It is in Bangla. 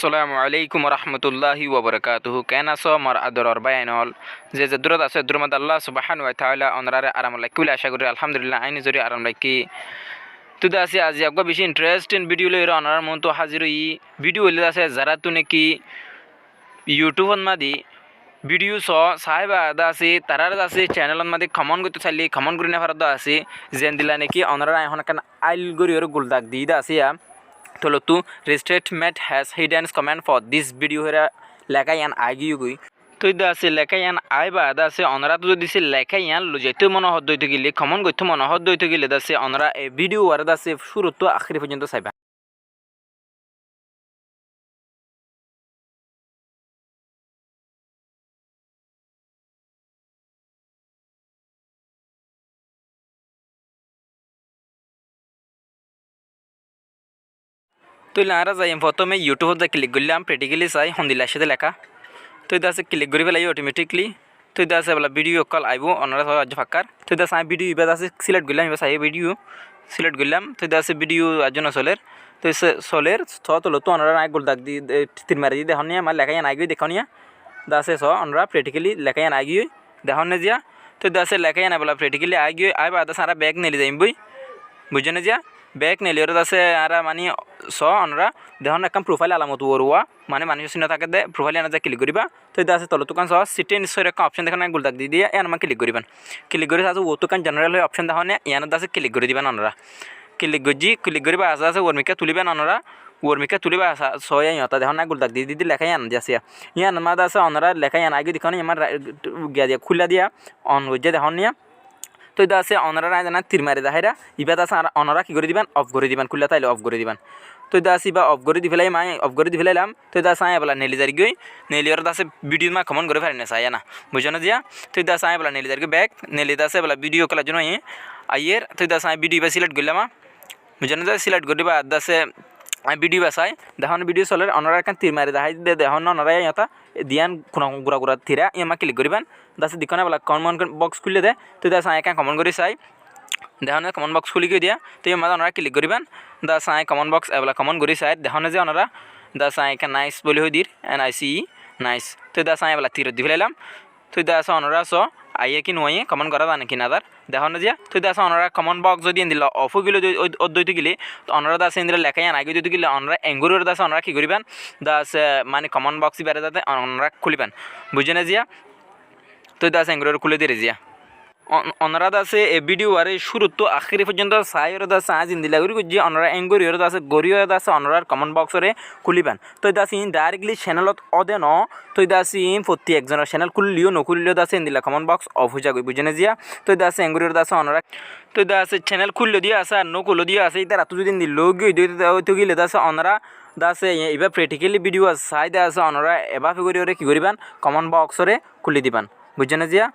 আসসালামু আলাইকুম রহমতুল্লাহি ওবরকাতুহু কেন আছো আমার আদরর বায়ানল যে দূরত আছে দূরমত আল্লাহ সুবহানাহু ওয়া তাআলা অনরারে আরাম লাকি বলে আশা করি আলহামদুলিল্লাহ আইনি জরি আরাম লাকি তুদা আছে আজি আগবা বেশি ইন্টারেস্টিং ভিডিও লইরা অনরার মন তো হাজির হই ভিডিও হইলে আছে যারা তু নাকি ইউটিউবত মাদি ভিডিও সাহেব আদা আছে তারার আছে চ্যানেলত মাদি কমেন্ট করতে চাইলে কমেন্ট করে না পারদা আছে যেন দিলা নাকি অনরা এখন কান আইল গরি ওর গুলদাক দিদা আছে Tolotu restatement has hidden comment for this video here লেখা ইয়ান আগিয়ে গই তো ইদা আছে লেখা ইয়ান আইবা আদা আছে অনরা তো যদি সে লেখা ইয়ান লুজাইতে মনে হদ দইতে গেলে কমন গইতে মনে হদ দইতে গেলে দাসে অনরা এই ভিডিও আর দাসে শুরু তো আখরি পর্যন্ত চাইবা তো লারা যাই প্রথমে ইউটিউবে ক্লিক করলাম প্র্যাকটিক্যালি চাই হন্দিলার সাথে লেখা তো ইদা আছে ক্লিক করে ফেলাই অটোমেটিকলি তো ইদা আছে বলা ভিডিও কল আইব অনরা আজ ফাঁকার তো ইদা সাই ভিডিও এবার আছে সিলেক্ট করলাম এবার সাই ভিডিও সিলেক্ট করলাম তো ইদা আছে ভিডিও আজন্য চলের তো চলের তোলো তো অনরা নাই গোল দাগ দি তিন মারি দি দেখুন আমার লেখা ইয়ান আগে দেখুন দা আছে অনরা প্র্যাকটিক্যালি লেখা ইয়ান আগে দেখুন না যা তো ইদা আছে লেখা ইয়ান বলা প্র্যাকটিক্যালি আগে আইবা আদা সারা ব্যাগ নেলি যাইম বই বুঝছেন যা ব্যাগ নেলি ওর আছে আর মানে অনরা দেখুন একটা প্রোফাইল আলামত ওরুয়া মানে মানুষের চিহ্ন থাকে দে প্রোফাইল এনে যা ক্লিক করিবা তো এটা আছে তলত দোকান সিটি নিশ্চয় একটা অপশন দেখেন গোল দাগ দিয়ে এন আমার ক্লিক করিবেন ক্লিক করে আছে ও দোকান জেনারেল হয়ে অপশন দেখুন ইয়ান আছে ক্লিক করে দিবেন অনরা ক্লিক করিবা আছে আছে ওর্মিকা তুলিবেন অনরা ওর্মিকা তুলিবা ছয় ইহতা দেখুন গোল দাগ দিয়ে লেখা ইয়ান যাচ্ছে ইয়ান মাদ আছে অনরা লেখা ইয়ান আগে দেখুন আমার গিয়া দিয়া খুলা দিয়া অন হয়ে দেখুন নিয়া তো এটা আছে অনরা নাই জানা তীর মারি দেখাইরা ইবাদ আছে অনরা কী করে দিবেন অফ করে দিবেন খুললে তাইলে অফ করে দিবেন তো এটা আছে বা অফ করে দি ফেলাই মাই অফ করে দি ফেলাইলাম তো এটা আছে বলা নেলি জারি গই নেলি ওর আছে ভিডিও মা কমন করে ফেলেন না চাই না বুঝছো না দিয়া তো এটা আছে বলা নেলি জারি ব্যাগ নেলি আছে বলা ভিডিও করার জন্য আইয়ের তো এটা আছে ভিডিও বা সিলেক্ট করলাম বুঝছো না সিলেক্ট করে দিবা আদা আছে ভিডিও বাসাই দেখুন ভিডিও চলে অনরা এখন তীর মারি দেখাই দে দেখুন অনরা ইহতা দিয়ান কোনো গুড়া গুড়া থিরা ইমা ক্লিক করিবেন দাসে দেখুন বলা কমন বক্স খুলে দে তো দাস একা কমন করে চাই দেখুন কমন বক্স খুলি গিয়ে দিয়া তো এই মাঝে ওনারা ক্লিক করিবেন দাস কমন বক্স এবেলা কমন করে চাই দেখুন যে ওনারা দাস একা নাইস বলে হয়ে দির NICE নাইস তো দাস এবেলা তীর দি ফেলাইলাম তো দাস ওনারা আইয়ে কি নয় কমন করা জানে কি না তার দেখুন যে তো দাস ওনারা কমন বক্স যদি দিল অফ গেলে দইতে গেলে তো ওনারা দাস ইন্দ্র লেখাই আগে দইতে গেলে ওনারা এঙ্গুরের দাস ওনারা কী করিবেন দাস মানে কমন বক্সই বেড়ে যাতে ওনারা খুলিবেন বুঝে না জিয়া তো দাস এঙ্গুরের খুলে দিয়ে জিয়া অনরা আছে এ ভিডিও আরে শুরু তো আখরি পর্যন্ত সাইর আছে আজ ইন্দিলা করি যে অনরা এঙ্গুরিয়র আছে গরিয় আছে অনরার কমেন্ট বক্সরে খুলিবেন তো দাস ইন ডাইরেক্টলি চ্যানেলত অদে ন তো দাস ইন প্রতি একজনের চ্যানেল খুললিও নখুলিও দাস ইন্দিলা কমেন্ট বক্স অফ হয়ে যাবে বুঝে না জিয়া তো দাস এঙ্গুরিয়র আছে অনরা তো দাস চ্যানেল খুললে দিয়ে আছে আর নকুলো দিয়ে আছে এটা রাত যদি লোক তো গেলে দাস অনরা দাসে এবার প্র্যাকটিক্যালি ভিডিও আছে সাইডে আছে অনরা এবার কী করিবেন কমেন্ট বক্সরে খুলি দিবেন বুঝে না জিয়া